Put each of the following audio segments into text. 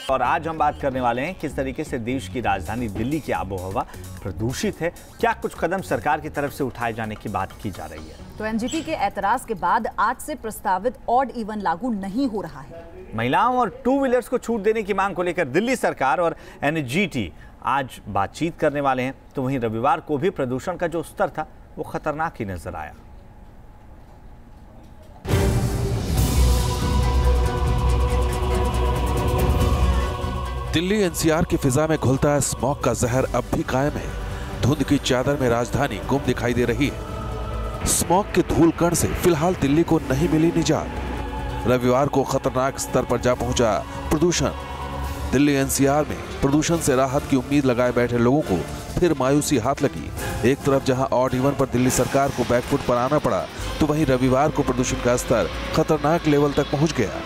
और आज हम बात करने वाले हैं किस तरीके से देश की राजधानी दिल्ली की आबोहवा प्रदूषित है, क्या कुछ कदम सरकार की तरफ से उठाए जाने की बात की जा रही है। तो एनजीटी के एतराज के बाद आज से प्रस्तावित ऑड इवन लागू नहीं हो रहा है। महिलाओं और टू व्हीलर्स को छूट देने की मांग को लेकर दिल्ली सरकार और एनजीटी आज बातचीत करने वाले हैं। तो वहीं रविवार को भी प्रदूषण का जो स्तर था वो खतरनाक ही नजर आया। दिल्ली एनसीआर की फिजा में घुलता है स्मॉग का जहर अब भी कायम है। धुंध की चादर में राजधानी गुम दिखाई दे रही है। स्मॉग के धूल कण से फिलहाल दिल्ली को नहीं मिली निजात। रविवार को खतरनाक स्तर पर जा पहुंचा प्रदूषण। दिल्ली एनसीआर में प्रदूषण से राहत की उम्मीद लगाए बैठे लोगों को फिर मायूसी हाथ लगी। एक तरफ जहां ऑड इवन पर दिल्ली सरकार को बैकफुट पर आना पड़ा, तो वहीं रविवार को प्रदूषण का स्तर खतरनाक लेवल तक पहुंच गया।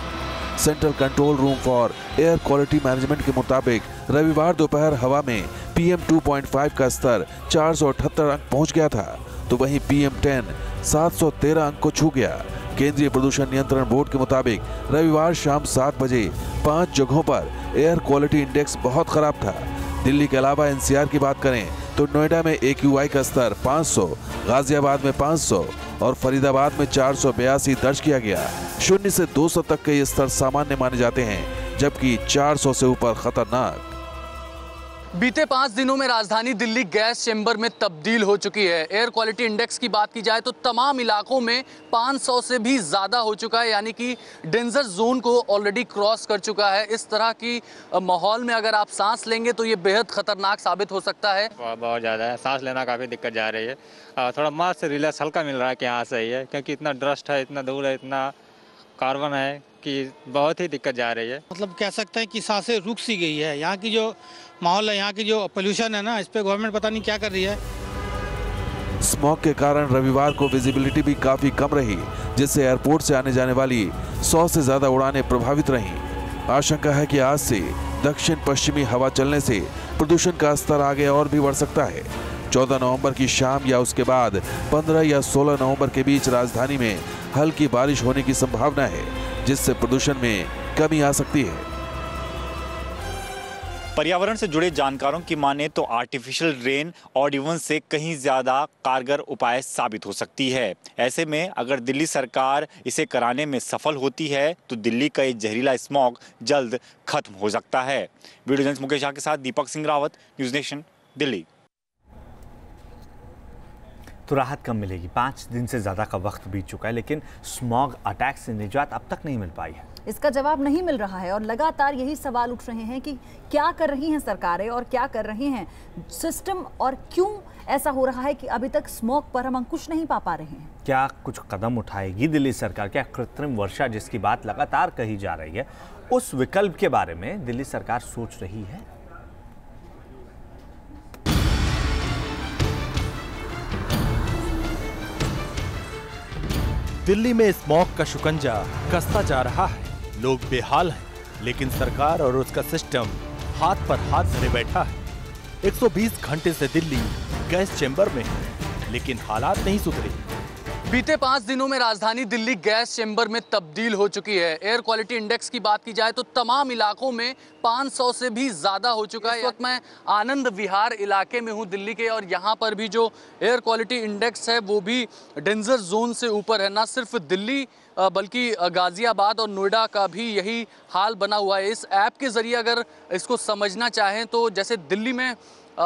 Central control room for air quality management के मुताबिक रविवार दोपहर हवा में PM 2.5 का स्तर 478 अंक पहुंच गया था, तो वहीं PM10 713 अंक को छू गया। केंद्रीय प्रदूषण नियंत्रण बोर्ड के मुताबिक रविवार शाम 7 बजे 5 जगहों पर एयर क्वालिटी इंडेक्स बहुत खराब था। दिल्ली के अलावा एनसीआर की बात करें तो नोएडा में AQI का स्तर 500, गाजियाबाद में 500 और फरीदाबाद में 482 दर्ज किया गया। 0 से 200 तक के ये स्तर सामान्य माने जाते हैं, जबकि 400 से ऊपर खतरनाक। बीते 5 दिनों में राजधानी दिल्ली गैस चेंबर में तब्दील हो चुकी है। एयर क्वालिटी इंडेक्स की बात की जाए तो तमाम इलाकों में 500 से भी ज़्यादा हो चुका है, यानी कि डेंजर जोन को ऑलरेडी क्रॉस कर चुका है। इस तरह की माहौल में अगर आप सांस लेंगे तो ये बेहद खतरनाक साबित हो सकता है। बहुत ज़्यादा है, सांस लेना काफ़ी दिक्कत जा रही है। थोड़ा मास्क से रिलैक्स हल्का मिल रहा है कि हाँ सही है, क्योंकि इतना डस्ट है, इतना धूल है, इतना कार्बन है कि बहुत ही दिक्कत जा रही है। मतलब कह सकते हैं कि सांसें रुक सी गई है। यहाँ की जो माहौल है, यहाँ की जो पोल्यूशन है ना, इस पे गवर्नमेंट पता नहीं क्या कर रही है। स्मॉग के कारण रविवार को विजिबिलिटी भी काफी कम रही, जिससे एयरपोर्ट से आने जाने वाली 100 से ज्यादा उड़ानें प्रभावित रहीं। आशंका है कि आज से दक्षिण पश्चिमी हवा चलने से प्रदूषण का स्तर आगे और भी बढ़ सकता है। 14 नवंबर की शाम या उसके बाद 15 या 16 नवंबर के बीच राजधानी में हल्की बारिश होने की संभावना है, जिससे प्रदूषण में कमी आ सकती है। पर्यावरण से जुड़े जानकारों की माने तो आर्टिफिशियल रेन ऑड इवन से कहीं ज़्यादा कारगर उपाय साबित हो सकती है। ऐसे में अगर दिल्ली सरकार इसे कराने में सफल होती है तो दिल्ली का ये जहरीला स्मॉग जल्द खत्म हो सकता है। वीडियो जर्नलिस्ट मुकेश झा के साथ दीपक सिंह रावत, न्यूज़ नेशन, दिल्ली। तो राहत कब मिलेगी? 5 दिन से ज़्यादा का वक्त बीत चुका है, लेकिन स्मॉग अटैक से निजात अब तक नहीं मिल पाई है। इसका जवाब नहीं मिल रहा है और लगातार यही सवाल उठ रहे हैं कि क्या कर रही हैं सरकारें और क्या कर रहे हैं सिस्टम, और क्यों ऐसा हो रहा है कि अभी तक स्मॉग पर हम अंकुश नहीं पा रहे हैं। क्या कुछ कदम उठाएगी दिल्ली सरकार? क्या कृत्रिम वर्षा जिसकी बात लगातार कही जा रही है, उस विकल्प के बारे में दिल्ली सरकार सोच रही है? दिल्ली में स्मॉग का शिकंजा कसता जा रहा है। लोग बेहाल हैं, लेकिन सरकार और उसका सिस्टम हाथ पर हाथ धरे बैठा है। 120 घंटे से दिल्ली गैस चेंबर में है, लेकिन हालात नहीं सुधरे। बीते 5 दिनों में राजधानी दिल्ली गैस चेंबर में तब्दील हो चुकी है। एयर क्वालिटी इंडेक्स की बात की जाए तो तमाम इलाकों में 500 से भी ज़्यादा हो चुका है। इस वक्त मैं आनंद विहार इलाके में हूँ दिल्ली के, और यहाँ पर भी जो एयर क्वालिटी इंडेक्स है वो भी डेंजर जोन से ऊपर है। ना सिर्फ दिल्ली बल्कि गाजियाबाद और नोएडा का भी यही हाल बना हुआ है। इस ऐप के ज़रिए अगर इसको समझना चाहें तो जैसे दिल्ली में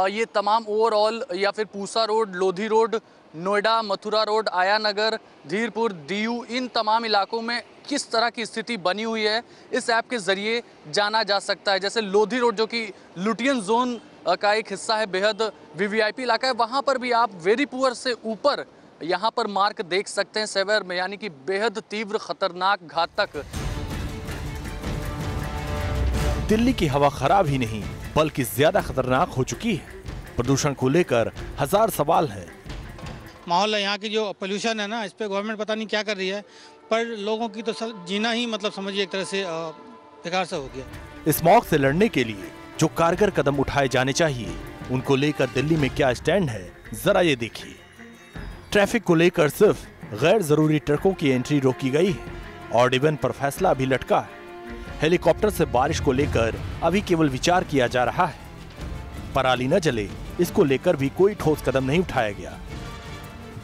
ये तमाम ओवरऑल या फिर Pusa road, Lodhi road, Noida, Mathura road, आया नगर, धीरपुर, DU, इन तमाम इलाकों में किस तरह की स्थिति बनी हुई है इस ऐप के ज़रिए जाना जा सकता है। जैसे लोधी रोड जो कि लुटियन जोन का एक हिस्सा है, बेहद VVIP इलाका है, वहाँ पर भी आप वेरी पुअर से ऊपर यहाँ पर मार्क देख सकते हैं सेवर में, यानी कि बेहद तीव्र, खतरनाक, घातक। दिल्ली की हवा खराब ही नहीं बल्कि ज्यादा खतरनाक हो चुकी है। प्रदूषण को लेकर हजार सवाल हैं। माहौल है, यहाँ की जो पोल्यूशन है ना, इस पे गवर्नमेंट पता नहीं क्या कर रही है, पर लोगों की तो जीना ही मतलब समझिए एक तरह से बेकार सा हो गया। स्मॉग से लड़ने के लिए जो कारगर कदम उठाए जाने चाहिए, उनको लेकर दिल्ली में क्या स्टैंड है, जरा ये देखिए। ट्रैफिक को लेकर सिर्फ गैर जरूरी ट्रकों की एंट्री रोकी गई है। ऑड इवन पर फैसला भी लटका है। हेलीकॉप्टर से बारिश को लेकर अभी केवल विचार किया जा रहा है। पराली न जले, इसको लेकर भी कोई ठोस कदम नहीं उठाया गया।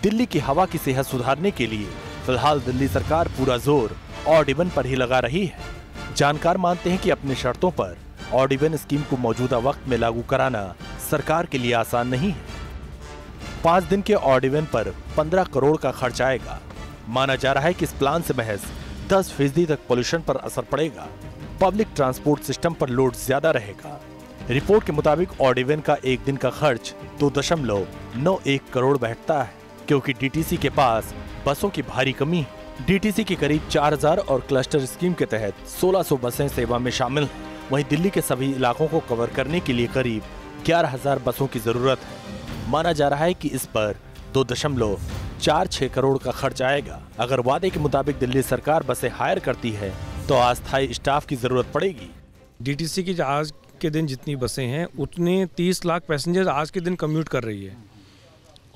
दिल्ली की हवा की सेहत सुधारने के लिए फिलहाल दिल्ली सरकार पूरा जोर ऑड इवन पर ही लगा रही है। जानकार मानते हैं कि अपनी शर्तों पर ऑड इवन स्कीम को मौजूदा वक्त में लागू कराना सरकार के लिए आसान नहीं है। 5 दिन के ऑड इवन पर 15 करोड़ का खर्च आएगा। माना जा रहा है कि इस प्लान से महज 10% तक पोल्यूशन पर असर पड़ेगा। पब्लिक ट्रांसपोर्ट सिस्टम पर लोड ज्यादा रहेगा। रिपोर्ट के मुताबिक ऑड इवन का एक दिन का खर्च 2.91 करोड़ बैठता है, क्योंकि डीटीसी के पास बसों की भारी कमी है। डीटीसी की करीब 4000 और क्लस्टर स्कीम के तहत 1600 बसें सेवा में शामिल हैं। वहीं दिल्ली के सभी इलाकों को कवर करने के लिए करीब 11000 बसों की जरूरत है। माना जा रहा है कि इस पर 2.46 करोड़ का खर्च आएगा। अगर वादे के मुताबिक दिल्ली सरकार बसें हायर करती है तो अस्थायी स्टाफ की जरूरत पड़ेगी। डीटीसी की आज के दिन जितनी बसें हैं उतने 30 लाख पैसेंजर्स आज के दिन कम्यूट कर रही है,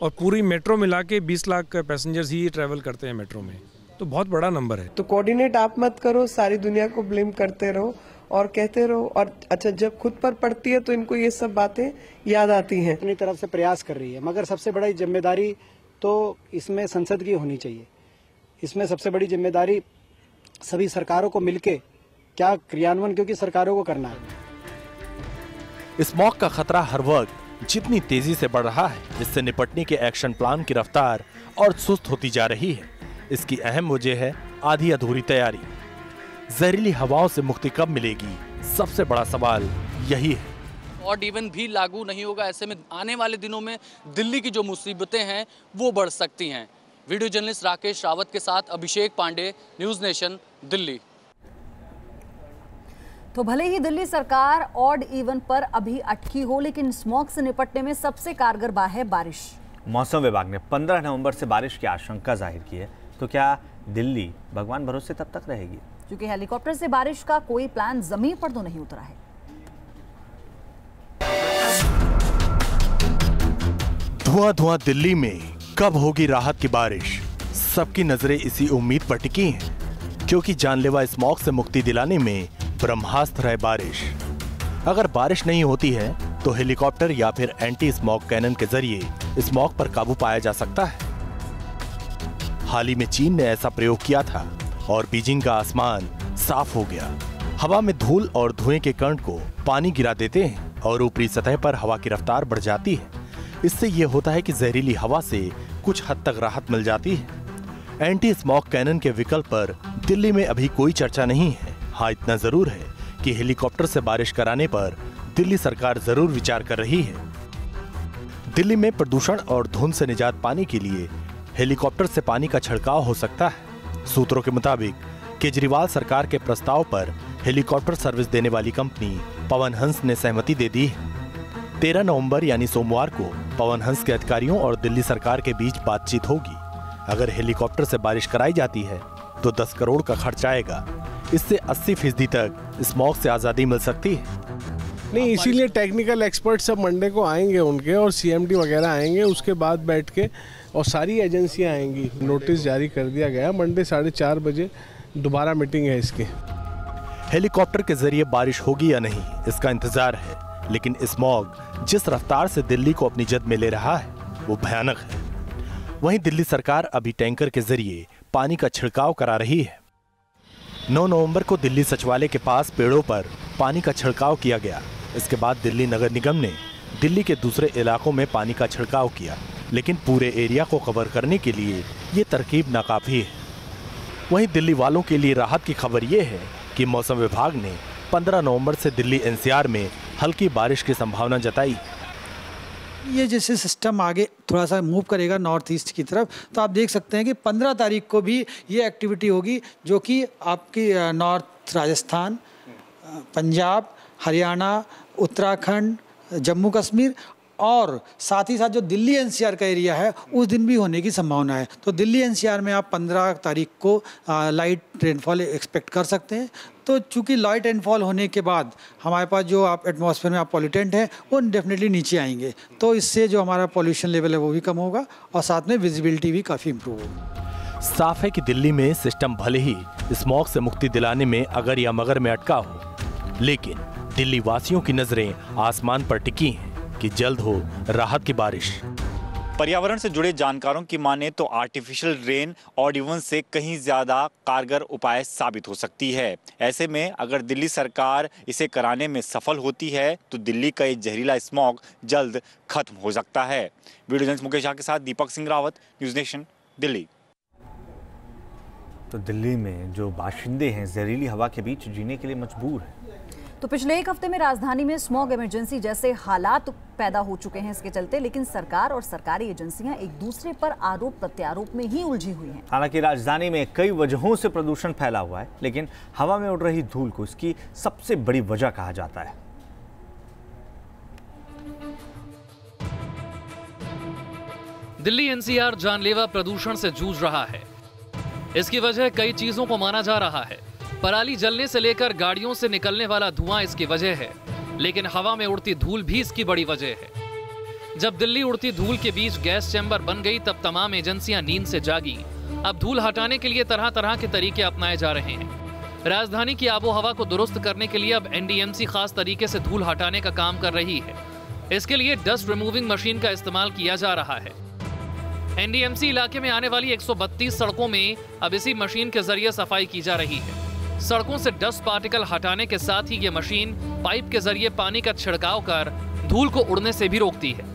और पूरी मेट्रो मिला के 20 लाख पैसेंजर्स ही ट्रैवल करते हैं मेट्रो में, तो बहुत बड़ा नंबर है। तो कोऑर्डिनेट आप मत करो, सारी दुनिया को ब्लेम करते रहो और कहते रहो, और अच्छा जब खुद पर पड़ती है तो इनको ये सब बातें याद आती हैं। अपनी तरफ से प्रयास कर रही है, मगर सबसे बड़ी जिम्मेदारी तो इसमें संसद की होनी चाहिए। इसमें सबसे बड़ी जिम्मेदारी सभी सरकारों को मिलके क्या क्रियान्वयन, क्योंकि सरकारों को करना है। स्मॉग का खतरा हर वक्त जितनी तेजी से बढ़ रहा है, इससे निपटने के एक्शन प्लान की रफ्तार और सुस्त होती जा रही है। इसकी अहम वजह है आधी अधूरी तैयारी। जहरीली हवाओं से मुक्ति कब मिलेगी, सबसे बड़ा सवाल यही है। ऑड इवन भी लागू नहीं होगा, ऐसे में आने वाले दिनों में दिल्ली की जो मुसीबतें हैं वो बढ़ सकती हैं। वीडियो जर्नलिस्ट राकेश रावत के साथ अभिषेक पांडे, न्यूज़ नेशन, दिल्ली। तो भले ही दिल्ली सरकार ऑड इवन पर अभी अटकी हो, लेकिन स्मॉग से निपटने में सबसे कारगर है बारिश। मौसम विभाग ने 15 नवंबर से बारिश की आशंका जाहिर की है, तो क्या दिल्ली भगवान भरोसे तब तक रहेगी? क्योंकि हेलीकॉप्टर से बारिश का कोई प्लान जमीन पर तो नहीं उतरा है। धुआं दिल्ली में कब होगी राहत की बारिश? सबकी नजरें इसी उम्मीद पर टिकी हैं, क्योंकि जानलेवा स्मॉग से मुक्ति दिलाने में ब्रह्मास्त्र है बारिश। अगर बारिश नहीं होती है तो हेलीकॉप्टर या फिर एंटी स्मॉग कैनन के जरिए स्मॉग पर काबू पाया जा सकता है। हाल ही में चीन ने ऐसा प्रयोग किया था और बीजिंग का आसमान साफ हो गया। हवा में धूल और धुएं के कण को पानी गिरा देते हैं और ऊपरी सतह पर हवा की रफ्तार बढ़ जाती है। इससे यह होता है कि जहरीली हवा से कुछ हद तक राहत मिल जाती है। एंटी स्मॉग कैनन के विकल्प पर दिल्ली में अभी कोई चर्चा नहीं है। हाँ, इतना जरूर है कि हेलीकॉप्टर से बारिश कराने पर दिल्ली सरकार जरूर विचार कर रही है। दिल्ली में प्रदूषण और धुंध से निजात पाने के लिए हेलीकॉप्टर से पानी का छिड़काव हो सकता है। सूत्रों के मुताबिक केजरीवाल सरकार के प्रस्ताव पर हेलीकॉप्टर सर्विस देने वाली कंपनी पवन हंस ने सहमति दे दी है। 13 नवंबर यानी सोमवार को पवन हंस के अधिकारियों और दिल्ली सरकार के बीच बातचीत होगी। अगर हेलीकॉप्टर से बारिश कराई जाती है तो 10 करोड़ का खर्च आएगा। इससे 80% तक स्मॉग से आजादी मिल सकती है। नहीं, इसीलिए टेक्निकल एक्सपर्ट सब मंडे को आएंगे उनके, और सीएमडी वगैरह आएंगे, उसके बाद बैठ के और सारी एजेंसियां आएंगी। नोटिस जारी कर दिया गया, मंडे 4:30 बजे दोबारा मीटिंग है इसकी। हेलीकॉप्टर के जरिए बारिश होगी या नहीं, इसका इंतजार है, लेकिन स्मॉग जिस रफ्तार से दिल्ली को अपनी जद में ले रहा है वो भयानक है। वहीं दिल्ली सरकार अभी टैंकर के जरिए पानी का छिड़काव करा रही है। 9 नवंबर को दिल्ली सचिवालय के पास पेड़ों पर पानी का छिड़काव किया गया। इसके बाद दिल्ली नगर निगम ने दिल्ली के दूसरे इलाकों में पानी का छिड़काव किया, लेकिन पूरे एरिया को कवर करने के लिए ये तरकीब नाकाफी है। वहीं दिल्ली वालों के लिए राहत की खबर ये है कि मौसम विभाग ने 15 नवंबर से दिल्ली एनसीआर में हल्की बारिश की संभावना जताई। ये जैसे सिस्टम आगे थोड़ा सा मूव करेगा नॉर्थ ईस्ट की तरफ, तो आप देख सकते हैं कि 15 तारीख को भी ये एक्टिविटी होगी, जो कि आपकी नॉर्थ राजस्थान, पंजाब, हरियाणा, उत्तराखंड, जम्मू कश्मीर और साथ ही साथ जो दिल्ली एनसीआर का एरिया है उस दिन भी होने की संभावना है। तो दिल्ली एनसीआर में आप 15 तारीख को लाइट रेनफॉल एक्सपेक्ट कर सकते हैं। तो चूंकि लाइट रेनफॉल होने के बाद हमारे पास जो आप एटमॉस्फेयर में आप पॉल्यूटेंट हैं वो डेफिनेटली नीचे आएंगे, तो इससे जो हमारा पॉल्यूशन लेवल है वो भी कम होगा और साथ में विजिबिलिटी भी काफ़ी इम्प्रूव होगी। साफ है कि दिल्ली में सिस्टम भले ही स्मॉग से मुक्ति दिलाने में अगर या मगर में अटका हो, लेकिन दिल्ली वासियों की नजरें आसमान पर टिकी हैं कि जल्द हो राहत की बारिश। पर्यावरण से जुड़े जानकारों की माने तो आर्टिफिशियल रेन ऑड इवन से कहीं ज्यादा कारगर उपाय साबित हो सकती है। ऐसे में अगर दिल्ली सरकार इसे कराने में सफल होती है तो दिल्ली का ये जहरीला स्मॉग जल्द खत्म हो सकता है। वीडियो जर्नलिस्ट मुकेश झा के साथ दीपक सिंह रावत, न्यूज़ नेशन, दिल्ली। तो दिल्ली में जो बाशिंदे हैं जहरीली हवा के बीच जीने के लिए मजबूर हैं। तो पिछले एक हफ्ते में राजधानी में स्मॉग इमरजेंसी जैसे हालात पैदा हो चुके हैं इसके चलते, लेकिन सरकार और सरकारी एजेंसियां एक दूसरे पर आरोप प्रत्यारोप में ही उलझी हुई हैं। हालांकि राजधानी में कई वजहों से प्रदूषण फैला हुआ है, लेकिन हवा में उड़ रही धूल को इसकी सबसे बड़ी वजह कहा जाता है। दिल्ली एनसीआर जानलेवा प्रदूषण से जूझ रहा है। इसकी वजह कई चीजों को माना जा रहा है। पराली जलने से लेकर गाड़ियों से निकलने वाला धुआं इसकी वजह है, लेकिन हवा में उड़ती धूल भी इसकी बड़ी वजह है। जब दिल्ली उड़ती धूल के बीच गैस चैम्बर बन गई तब तमाम एजेंसियां नींद से जागी। अब धूल हटाने के लिए तरह तरह के तरीके अपनाए जा रहे हैं। राजधानी की आबोहवा को दुरुस्त करने के लिए अब एनडीएमसी खास तरीके से धूल हटाने का काम कर रही है। इसके लिए डस्ट रिमूविंग मशीन का इस्तेमाल किया जा रहा है। एनडीएमसी इलाके में आने वाली 132 सड़कों में अब इसी मशीन के जरिए सफाई की जा रही है। सड़कों से डस्ट पार्टिकल हटाने के साथ ही ये मशीन पाइप के जरिए पानी का छिड़काव कर धूल को उड़ने से भी रोकती है।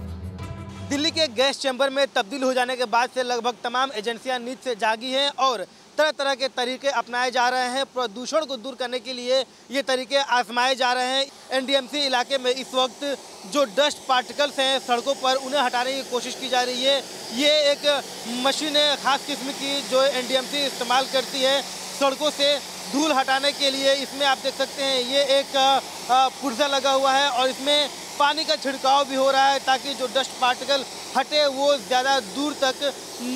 दिल्ली के गैस चैम्बर में तब्दील हो जाने के बाद से लगभग तमाम एजेंसियां नींद से जागी हैं और तरह तरह के तरीके अपनाए जा रहे हैं। प्रदूषण को दूर करने के लिए ये तरीके आजमाए जा रहे हैं। एनडीएमसी इलाके में इस वक्त जो डस्ट पार्टिकल्स हैं सड़कों पर, उन्हें हटाने की कोशिश की जा रही है। ये एक मशीन है खास किस्म की जो एनडीएमसी इस्तेमाल करती है सड़कों से धूल हटाने के लिए। इसमें आप देख सकते हैं ये एक पुर्जा लगा हुआ है और इसमें पानी का छिड़काव भी हो रहा है ताकि जो डस्ट पार्टिकल हटे वो ज़्यादा दूर तक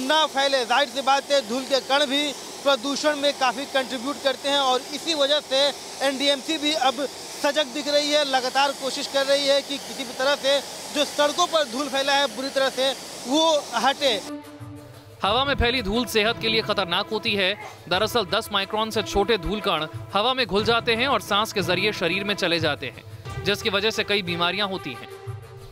ना फैले। जाहिर सी बात है धूल के कण भी प्रदूषण में काफ़ी कंट्रीब्यूट करते हैं और इसी वजह से एनडीएमसी भी अब सजग दिख रही है, लगातार कोशिश कर रही है कि किसी भी तरह से जो सड़कों पर धूल फैला है बुरी तरह से वो हटे। हवा में फैली धूल सेहत के लिए खतरनाक होती है। दरअसल 10 माइक्रोन से छोटे धूल कण हवा में घुल जाते हैं और सांस के जरिए शरीर में चले जाते हैं, जिसकी वजह से कई बीमारियां होती हैं।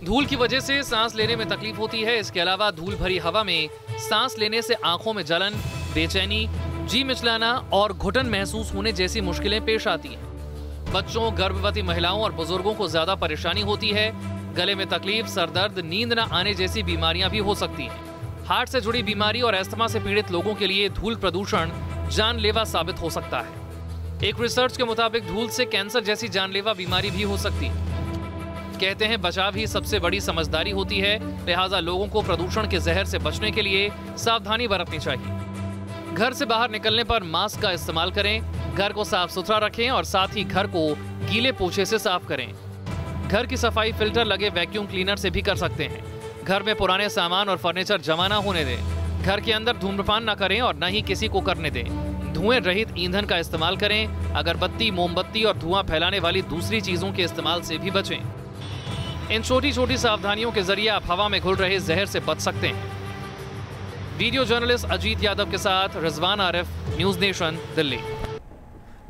धूल की वजह से सांस लेने में तकलीफ होती है। इसके अलावा धूल भरी हवा में सांस लेने से आंखों में जलन, बेचैनी, जी मिचलाना और घुटन महसूस होने जैसी मुश्किलें पेश आती हैं। बच्चों, गर्भवती महिलाओं और बुजुर्गों को ज्यादा परेशानी होती है। गले में तकलीफ, सरदर्द, नींद न आने जैसी बीमारियां भी हो सकती हैं। हार्ट से जुड़ी बीमारी और अस्थमा से पीड़ित लोगों के लिए धूल प्रदूषण जानलेवा साबित हो सकता है। एक रिसर्च के मुताबिक धूल से कैंसर जैसी जानलेवा बीमारी भी हो सकती है। कहते हैं बचाव ही सबसे बड़ी समझदारी होती है, लिहाजा लोगों को प्रदूषण के जहर से बचने के लिए सावधानी बरतनी चाहिए। घर से बाहर निकलने पर मास्क का इस्तेमाल करें, घर को साफ सुथरा रखें और साथ ही घर को गीले पोछे से साफ करें। घर की सफाई फिल्टर लगे वैक्यूम क्लीनर से भी कर सकते हैं। घर में पुराने सामान और फर्नीचर जमा ना होने दें। घर के अंदर धूम्रपान न करें और न ही किसी को करने दें। धुएं रहित ईंधन का इस्तेमाल करें। अगरबत्ती, मोमबत्ती और धुआं फैलाने वाली दूसरी चीजों के इस्तेमाल से भी बचें। इन छोटी छोटी सावधानियों के जरिए आप हवा में घुल रहे जहर से बच सकते हैं। वीडियो जर्नलिस्ट अजीत यादव के साथ रिजवान आरिफ, न्यूज़ नेशन, दिल्ली।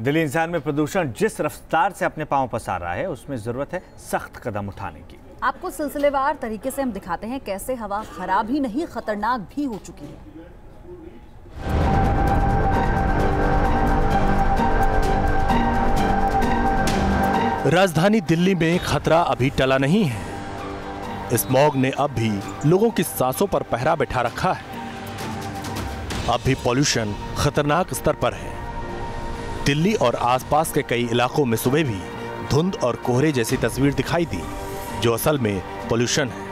दिल्ली इंसान में प्रदूषण जिस रफ्तार से अपने पांव पसार रहा है उसमें जरूरत है सख्त कदम उठाने की। आपको सिलसिलेवार तरीके से हम दिखाते हैं कैसे हवा खराब ही नहीं खतरनाक भी हो चुकी है। राजधानी दिल्ली में खतरा अभी टला नहीं है। स्मॉग ने अब भी लोगों की सांसों पर पहरा बैठा रखा है। अब भी पॉल्यूशन खतरनाक स्तर पर है। दिल्ली और आसपास के कई इलाकों में सुबह भी धुंध और कोहरे जैसी तस्वीर दिखाई दी, जो असल में पॉल्यूशन है।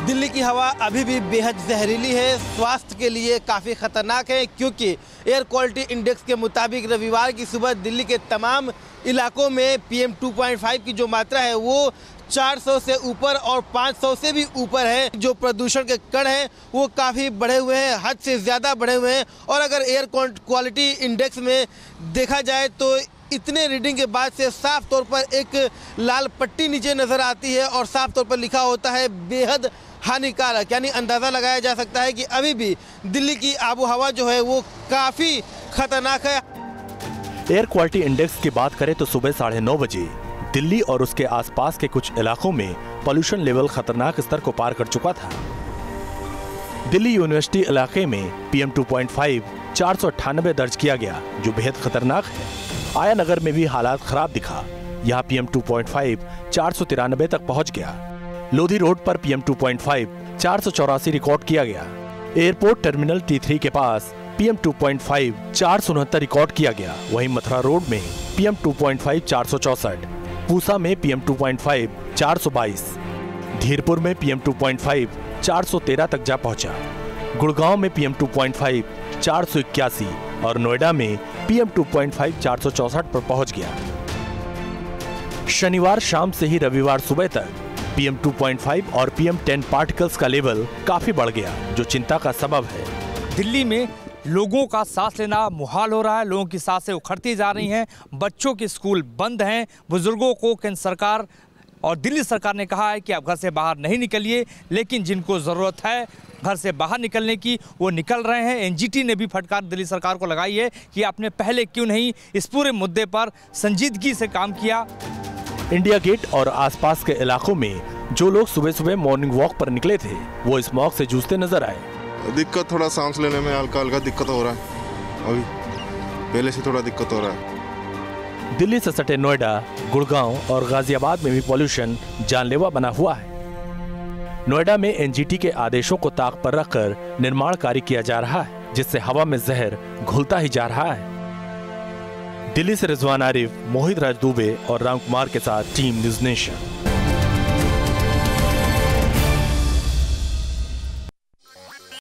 दिल्ली की हवा अभी भी बेहद जहरीली है, स्वास्थ्य के लिए काफ़ी खतरनाक है, क्योंकि एयर क्वालिटी इंडेक्स के मुताबिक रविवार की सुबह दिल्ली के तमाम इलाकों में PM 2.5 की जो मात्रा है वो 400 से ऊपर और 500 से भी ऊपर है। जो प्रदूषण के कण हैं वो काफ़ी बढ़े हुए हैं, हद से ज़्यादा बढ़े हुए हैं। और अगर एयर क्वालिटी इंडेक्स में देखा जाए तो इतने रीडिंग के बाद से साफ तौर पर एक लाल पट्टी नीचे नज़र आती है और साफ तौर पर लिखा होता है बेहद हानिकारक, यानी अंदाज़ा लगाया जा सकता है कि अभी भी दिल्ली की आबो हवा जो है वो काफ़ी खतरनाक है। एयर क्वालिटी इंडेक्स की बात करें तो सुबह 9:30 बजे दिल्ली और उसके आसपास के कुछ इलाकों में पॉल्यूशन लेवल खतरनाक स्तर को पार कर चुका था। दिल्ली यूनिवर्सिटी इलाके में PM 2.5 498 दर्ज किया गया, जो बेहद खतरनाक है। आया नगर में भी हालात खराब दिखा, यहाँ PM 2.5 493 तक पहुँच गया। लोधी रोड पर PM 2.5 484 रिकॉर्ड किया गया। एयरपोर्ट टर्मिनल T3 के पास PM 2.5 469 रिकॉर्ड किया गया। वहीं मथुरा रोड में PM 2.5 464, पूसा में PM 2.5 422, धीरपुर में PM 2.5 413 तक जा पहुंचा। गुड़गांव में PM 2.5 481 और नोएडा में PM 2.5 464 पर पहुंच गया। शनिवार शाम से ही रविवार सुबह तक PM 2.5 और PM 10 पार्टिकल्स का लेवल काफी बढ़ गया, जो चिंता का सबब है। दिल्ली में लोगों का सांस लेना मुहाल हो रहा है, लोगों की सांसें उखड़ती जा रही हैं, बच्चों के स्कूल बंद हैं, बुजुर्गों को केंद्र सरकार और दिल्ली सरकार ने कहा है कि आप घर से बाहर नहीं निकलिए, लेकिन जिनको ज़रूरत है घर से बाहर निकलने की वो निकल रहे हैं। NGT ने भी फटकार दिल्ली सरकार को लगाई है कि आपने पहले क्यों नहीं इस पूरे मुद्दे पर संजीदगी से काम किया। इंडिया गेट और आसपास के इलाकों में जो लोग सुबह सुबह मॉर्निंग वॉक पर निकले थे, वो स्मॉग से जूझते नजर आए। दिक्कत थोड़ा सांस लेने में हल्का हल्का दिक्कत हो रहा है, अभी पहले से थोड़ा दिक्कत हो रहा है। दिल्ली से सटे नोएडा, गुड़गांव और गाजियाबाद में भी पॉल्यूशन जानलेवा बना हुआ है। नोएडा में NGT के आदेशों को ताक पर रखकर निर्माण कार्य किया जा रहा है, जिससे हवा में जहर घुलता ही जा रहा है। दिल्ली से रिजवान आरिफ, मोहित राज दुबे और राम कुमार के साथ टीम न्यूज़ नेशन।